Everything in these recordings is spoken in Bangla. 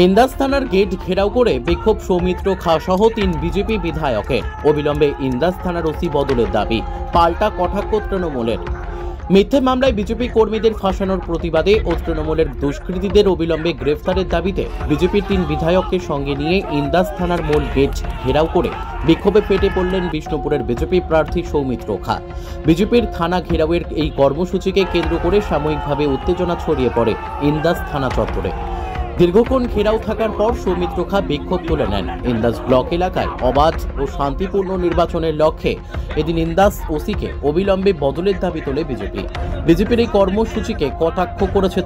ইন্দাস থানার গেট ঘেরাও করে বিক্ষোভ সৌমিত্র খা সহ 3 বিজেপি বিধায়কের। অবিলম্বে ইন্দাস থানার ওসি বদলের দাবি, পাল্টা কটাক্ষ তৃণমূলের। মিথ্যে মামলায় বিজেপি কর্মীদের ফাঁসানোর প্রতিবাদে ও তৃণমূলের দুষ্কৃতীদের অবিলম্বে গ্রেফতারের দাবিতে বিজেপির 3 বিধায়ককে সঙ্গে নিয়ে ইন্দাস থানার মূল গেট ঘেরাও করে বিক্ষোভে ফেটে পড়লেন বিষ্ণুপুরের বিজেপি প্রার্থী সৌমিত্র খা। বিজেপির থানা ঘেরাওয়ের এই কর্মসূচিকে কেন্দ্র করে সাময়িকভাবে উত্তেজনা ছড়িয়ে পড়ে ইন্দাস থানা চত্বরে। দীর্ঘক্ষণ ঘেরাও থাকার পর সৌমিত্র খা বিক্ষোভ তুলে নেন। ইন্দাস ব্লক এলাকায় অবাধ ও শান্তিপূর্ণ নির্বাচনের লক্ষ্যে এদিন ইন্দাস ওসিকে অবিলম্বে বদলের দাবি তোলে বিজেপি। বিজেপির এই কর্মসূচিকে কটাক্ষ করেছে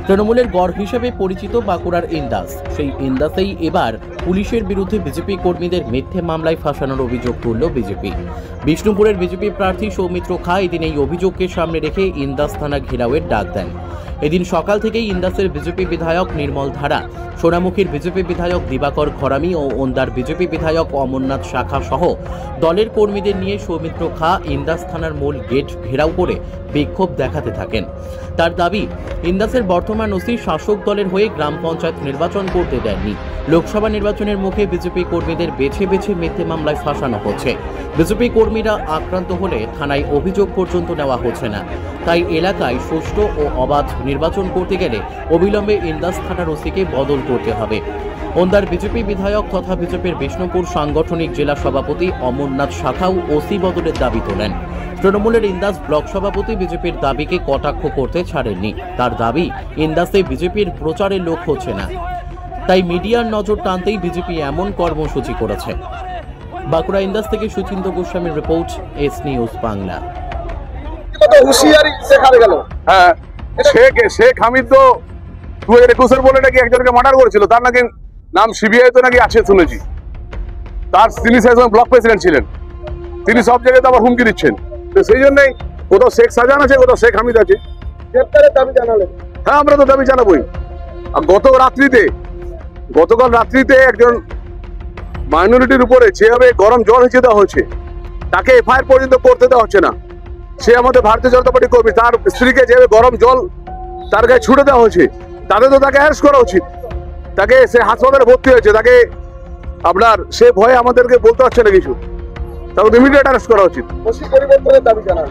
তৃণমূলের গড় হিসেবে পরিচিত বাঁকুড়ার ইন্দাস। সেই ইন্দাসেই এবার পুলিশের বিরুদ্ধে বিজেপি কর্মীদের মিথ্যে মামলায় ফাঁসানোর অভিযোগ তুলল বিজেপি। বিষ্ণুপুরের বিজেপি প্রার্থী সৌমিত্র খা এদিন এই অভিযোগকে সামনে রেখে ইন্দাস থানা ঘেরাওয়ের ডাক দেন। এদিন সকাল থেকেই ইন্দাসের বিজেপি বিধায়ক নির্মল ধারা, সোনামুখীর বিজেপি বিধায়ক দিবাকর ঘরামি ও ওন্দার বিজেপি বিধায়ক অমরনাথ শাখা সহ দলের কর্মীদের নিয়ে সৌমিত্র খা ইন্দাস থানার মূল গেট ঘেরাও করে বিক্ষোভ দেখাতে থাকেন। তার দাবি, ইন্দাসের বর্তমান ওসি শাসক দলের হয়ে গ্রাম পঞ্চায়েত নির্বাচন করতে দেননি। লোকসভা নির্বাচনের মুখে বিজেপি কর্মীদের বেছে বেছে মিথ্যে মামলায় ফাঁসানো হচ্ছে। বিজেপি কর্মীরা আক্রান্ত হলে থানায় অভিযোগ পর্যন্ত নেওয়া হচ্ছে না। তাই এলাকায় সুষ্ঠু ও অবাধ নির্বাচন করতে গেলে অবিলম্বে ইন্দাস থানার ওসিকে বদল করতে হবে। ওন্দার বিজেপি বিধায়ক তথা বিজেপির বিষ্ণুপুর সাংগঠনিক জেলা সভাপতি অমরনাথ শাখাও ওসি বদলের দাবি তোলেন। তৃণমূলের ইন্দাস ব্লক সভাপতি বিজেপির দাবিকে কটাক্ষ করতে ছাড়েননি। তার দাবি, ইন্দাসে বিজেপির প্রচারের লোক হচ্ছে না, তাই মিডিয়ার নজর টানতেই বিজেপি এমন কর্মসূচি করেছে। বাঁকুড়া ইন্দাস থেকে সুচিন্ত গোস্বামীর রিপোর্ট, এস নিউজ বাংলা। হ্যাঁ, শেখ হামিদ তো 2021 বলে নাকি একজনকে মার্ডার করেছিল, তার নাকি নাম সিবিআই তো নাকি আছে শুনেছি। তিনি ব্লক প্রেসিডেন্ট ছিলেন, তিনি সব জায়গায় তো আবার হুমকি দিচ্ছেন। তো সেই জন্যই কোথাও শেখ শাহজাহান আছে, কোথাও শেখ হামিদ আছে। গ্রেফতারের দাবি জানালেন? হ্যাঁ, আমরা তো দাবি জানাবোই। গতকাল রাত্রিতে একজন মাইনরিটির উপরে যেভাবে গরম জল হেঁচে দেওয়া হয়েছে, তাকে এফআইআর পর্যন্ত করতে দেওয়া হচ্ছে না। সে আমাদের ভারতীয় জনতা পার্টি কর্মী, তার স্ত্রীকে যেভাবে গরম জল তার গায়ে ছুটে দেওয়া হয়েছে, তাদের তো তাকে অ্যারেস্ট করা উচিত। তাকে সে হাসপাতালে ভর্তি হয়েছে, তাকে আপনার সে ভয়ে আমাদেরকে বলতে পারছে না কিছু, তাকে ইমিডিয়েট অ্যারেস্ট করা উচিত।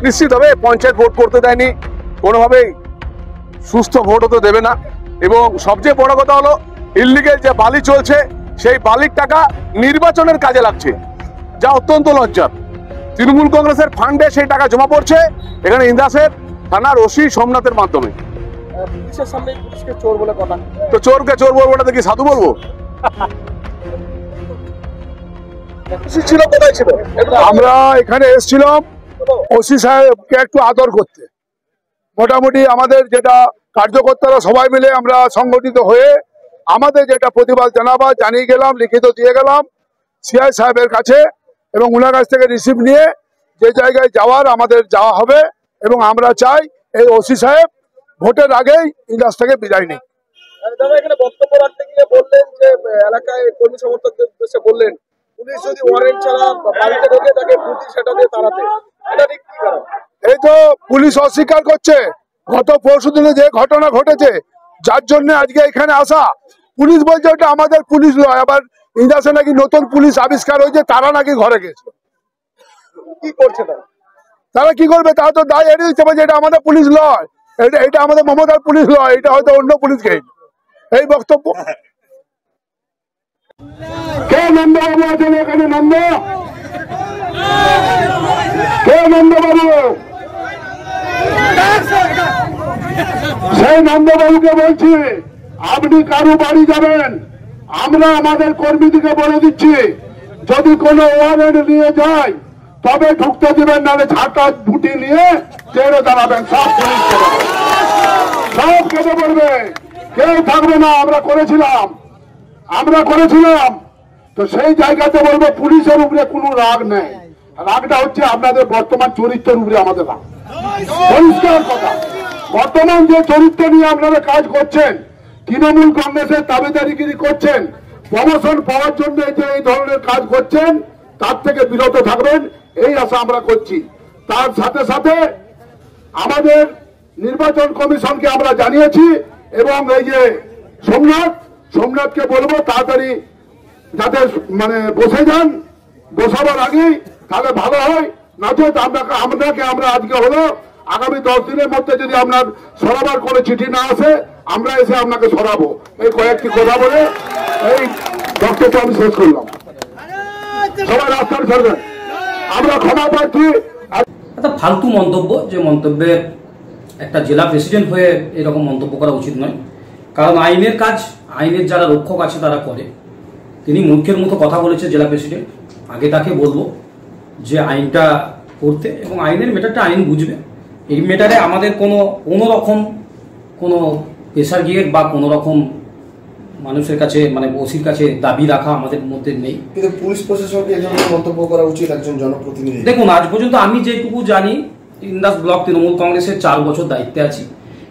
নিশ্চিত হবে পঞ্চায়েত ভোট করতে দেয়নি, কোনোভাবেই সুস্থ ভোট হতে দেবে না। এবং সবচেয়ে বড় কথা হলো, ইল্লিগেল যে বালি চলছে, সেই বালির টাকা নির্বাচনের কাজে লাগছে, যা অত্যন্ত লজ্জার। তৃণমূল কংগ্রেসের ফান্ডে সেই টাকা জমা পড়ছে এখানে ইন্দাসের থানার ওসি সোমনাথের মাধ্যমে। তো চোরকে চোর বলবো না, কি সাধু বলবো? আমরা এখানে এসেছিলাম ওসি সাহেবকে একটু আদর করতে। মোটামুটি আমাদের যেটা কার্যকর্তারা সবাই মিলে আমরা সংগঠিত হয়ে আমাদের যেটা প্রতিবাদ জানিয়ে গেলাম, লিখিত দিয়ে গেলাম সিআই সাহেবের কাছে, এবং ওনার কাছ থেকে রিসিভ নিয়ে যে জায়গায় যাওয়ার আমাদের যাওয়া হবে। এবং আমরা চাই এই ওসি সাহেব ভোটের আগেই ইন্দাস থেকে বিদায় নেই। বক্তব্য রাখতে গিয়ে বললেন যে এলাকায় কর্মী সমর্থকদের উদ্দেশ্যে বললেন, পুলিশ যদি ওয়ারেন্ট ছাড়া বাড়িতে ঢোকে তাকে বুদ্ধি সেটা দিয়ে তাড়াতে। এটা ঠিক কি কারণ? এই তো পুলিশ অস্বীকার করছে। গত পরশুদিনে যে ঘটনা ঘটেছে, যার জন্য আজকে এখানে আসা, পুলিশ বলছে ওটা আমাদের পুলিশ নয়। আবার ইন্দাসে নাকি নতুন পুলিশ আবিষ্কার হয়েছে, তারা নাকি ঘরে গেছে। কি করছে তারা? কি করবে? তারা তো দায় এড়িয়ে দিচ্ছে যে এটা আমাদের পুলিশ নয়, এটা আমাদের মমতার পুলিশ নয়, এটা হয়তো অন্য পুলিশকে। এই বক্তব্য কে নন্দবাবু আছেন এখানে? কে নন্দবাবু? সেই নন্দবাবুকে বলছি, আপনি কারো বাড়ি যাবেন, আমরা আমাদের কর্মীদেরকে বলে দিচ্ছি, যদি কোনো ওয়ারেন্ট নিয়ে যায় তবে ঢুকতে দিবেন, নাহলে ঝাঁটা বুটি নিয়ে চেড়ে দাঁড়াবেন। সব কেটে পড়বে, কেউ থাকবে না। আমরা করেছিলাম তো সেই জায়গাতে বলবো পুলিশের উপরে কোনো রাগ নেই। রাগটা হচ্ছে আপনাদের বর্তমান চরিত্রের উপরে আমাদের রাগ। পরিষ্কার কথা, বর্তমান যে চরিত্র নিয়ে আপনারা কাজ করছেন, তৃণমূল কংগ্রেসের দাবিদারিগিরি করছেন, প্রমোশন পাওয়ার জন্য যে এই ধরনের কাজ করছেন, তার থেকে বিরত থাকবেন, এই আশা আমরা করছি। তার সাথে সাথে আমাদের নির্বাচন কমিশনকে আমরা জানিয়েছি এবং এই যে সোমনাথকে বলবো তাড়াতাড়ি যাতে মানে বসে যান, বসাবার আগেই তাহলে ভালো হয়। নচেত আমরা আজকে হলো আগামী 10 দিনের মধ্যে যদি আপনার সরাবার করে চিঠি না আসে আমরা এসে আপনাকে সরাবো। এই কয়েকটি কথা বলে এই বক্তব্য আমি শেষ করলাম। সবাই রাস্তায় ছাড়বেন, আমরা ক্ষমা প্রার্থী। একটা ফালতু মন্তব্য, যে মন্তব্যে একটা জেলা প্রেসিডেন্ট হয়ে এরকম মন্তব্য করা উচিত নয়। কারণ আইনের কাজ আইনের যারা রক্ষক আছে তারা করে। তিনি মূর্খের মতো কথা বলেছে জেলা প্রেসিডেন্ট, আগে তাকে বলবো যে আইনটা করতে, এবং আইনের মেটারটা আইন বুঝবে। এই মেটারে আমাদের কোনো রকম কোনো প্রেসার গিয়ে বা কোনো রকম মানুষের কাছে মানে ওসির কাছে দাবি রাখা আমাদের মধ্যে নেই। কিন্তু পুলিশ প্রশাসনকে এই ধরনের মন্তব্য করা উচিত একজন জনপ্রতিনিধি। দেখুন, আজ পর্যন্ত আমি যেটুকু জানি, ইন্দাস ব্লক তৃণমূল কংগ্রেসের 4 বছর দায়িত্বে আছি।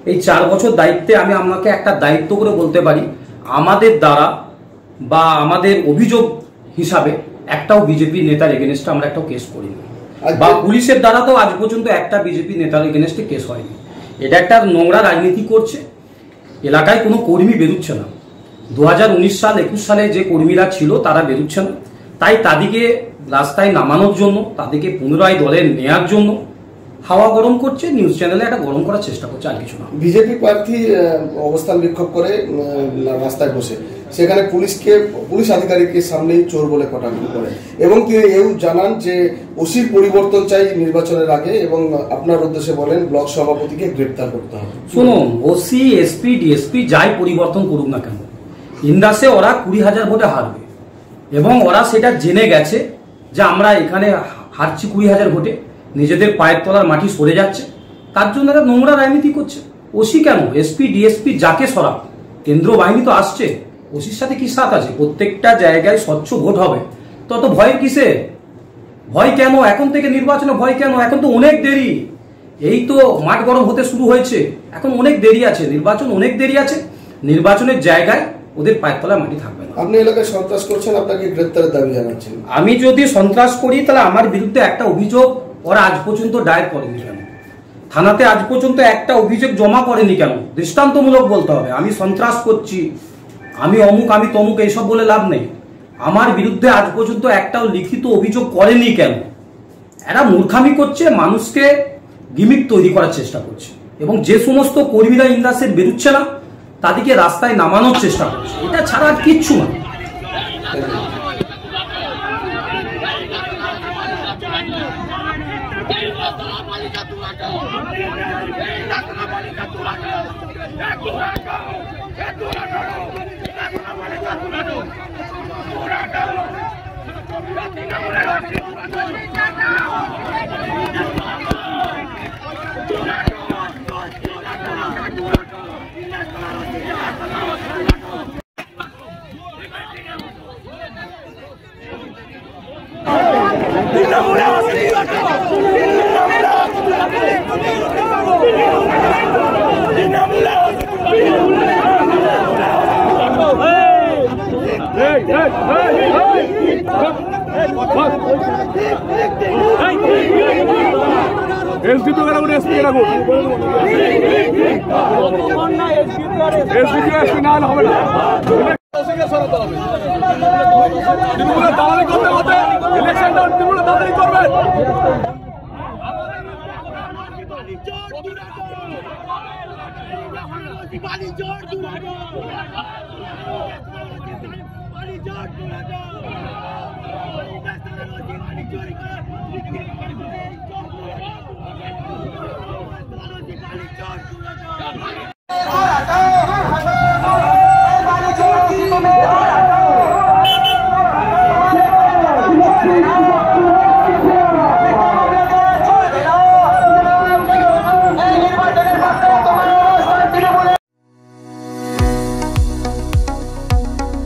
এই 4 বছর দায়িত্বে আমি আপনাকে একটা দায়িত্ব করে বলতে পারি, আমাদের দ্বারা বা আমাদের অভিযোগ হিসাবে একটাও বিজেপি নেতার এগেনস্টে আমরা একটাও কেস করিনি, বা পুলিশের দ্বারা তো আজ পর্যন্ত একটা বিজেপি নেতার এগেনস্টে কেস হয়নি। এটা একটা নোংরা রাজনীতি করছে, এলাকায় কোনো কর্মী বেরোচ্ছে না। 2019 সাল 21 সালে যে কর্মীরা ছিল তারা বেরোচ্ছে না, তাই তাদেরকে রাস্তায় নামানোর জন্য, তাদেরকে পুনরায় দলে নেওয়ার জন্য হাওয়া গরম করছে, নিউজ চ্যানেলে একটা গরম করার চেষ্টা করছে, আর কিছু না। বিজেপি প্রার্থী অবস্থান বিক্ষোভ করে রাস্তায় বসে, সেখানে পুলিশ আধিকারিকের সামনেই চোর বলে কটাক্ষ করে, এবং তিনি এও জানান যে ওসির পরিবর্তন চাই নির্বাচনের আগে, এবং আপনার উদ্দেশ্যে বলেন ব্লক সভাপতিকে গ্রেপ্তার করতে হবে। শুনুন, ওসি এসপি ডিএসপি যাই পরিবর্তন করুক না কেন, ইন্দাসে ওরা 20,000 ভোটে হারবে, এবং ওরা সেটা জেনে গেছে যে আমরা এখানে হারছি 20,000 ভোটে, নিজেদের পায়ের তলার মাটি সরে যাচ্ছে, তার জন্য এরা নোংরা রাজনীতি করছে। ওসি কেন, এসপি ডিএসপি যাকে সরাব, কেন্দ্র বাহিনী তো আসছে, ওসির সাথে কি সাথ আছে? প্রত্যেকটা জায়গায় স্বচ্ছ ভোট হবে, তত ভয়ের কিসে? ভয় কেন এখন থেকে নির্বাচনে? ভয় কেন? এখন তো অনেক দেরি, এই তো মাঠ গরম হতে শুরু হয়েছে, এখন অনেক দেরি আছে, নির্বাচন অনেক দেরি আছে। নির্বাচনের জায়গায় ওদের পায়ের তলায় মাটি থাকবে না। আপনি এলাকায় সন্ত্রাস করছেন, আপনাকে গ্রেপ্তারের দাবি জানাচ্ছেন। আমি যদি সন্ত্রাস করি তাহলে আমার বিরুদ্ধে একটা অভিযোগ ওরা আজ পর্যন্ত দায়ের করেনি কেন? থানাতে আজ পর্যন্ত একটা অভিযোগ জমা করেনি কেন? দৃষ্টান্তমূলক বলতে হবে। আমি সন্ত্রাস করছি, আমি অমুক, আমি তমুক, এইসব বলে লাভ নেই। আমার বিরুদ্ধে আজ পর্যন্ত একটাও লিখিত অভিযোগ করেনি কেন? এরা মূর্খামি করছে, মানুষকে গিমিক তৈরি করার চেষ্টা করছে, এবং যে সমস্ত কর্মীরা ইন্দাসের বেরোচ্ছে না তাদেরকে রাস্তায় নামানোর চেষ্টা করছে, এটা ছাড়া আর কিচ্ছু না।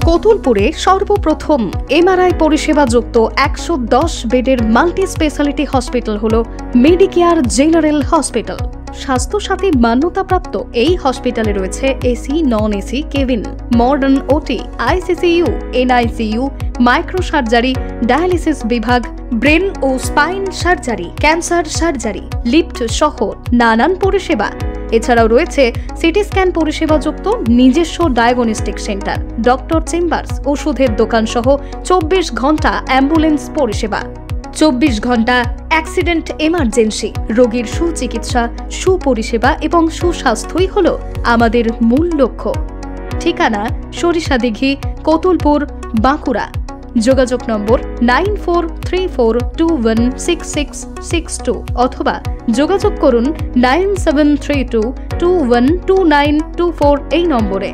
কতুলপুরে সর্বপ্রথম এমআরআই পরিষেবা যুক্ত 110 বেডের মাল্টি স্পেশালিটি হসপিটাল হল মেডিকেয়ার জেনারেল হসপিটাল। স্বাস্থ্যসাথী মান্যতাপ্রাপ্ত এই হসপিটালে রয়েছে AC, non AC cabin, modern OT, ICCU, NICU, micro surgery, dialysis বিভাগ, ব্রেন ও spine surgery, cancer surgery, lift সহ নানান পরিষেবা। এছাড়াও রয়েছে সিটি স্ক্যান পরিষেবাযুক্ত নিজস্ব ডায়াগনস্টিক সেন্টার, ডক্টর চেম্বার্স, ওষুধের দোকান সহ 24 ঘন্টা অ্যাম্বুলেন্স পরিষেবা, 24 ঘন্টা অ্যাক্সিডেন্ট এমার্জেন্সি। রোগীর সুচিকিৎসা, সুপরিষেবা এবং সুস্বাস্থ্যই হল আমাদের মূল লক্ষ্য। ঠিকানা সরিষাদিঘি, কতুলপুর, বাঁকুড়া। যোগাযোগ নম্বর 9434216662 অথবা যোগাযোগ করুন 9732212924 এই নম্বরে।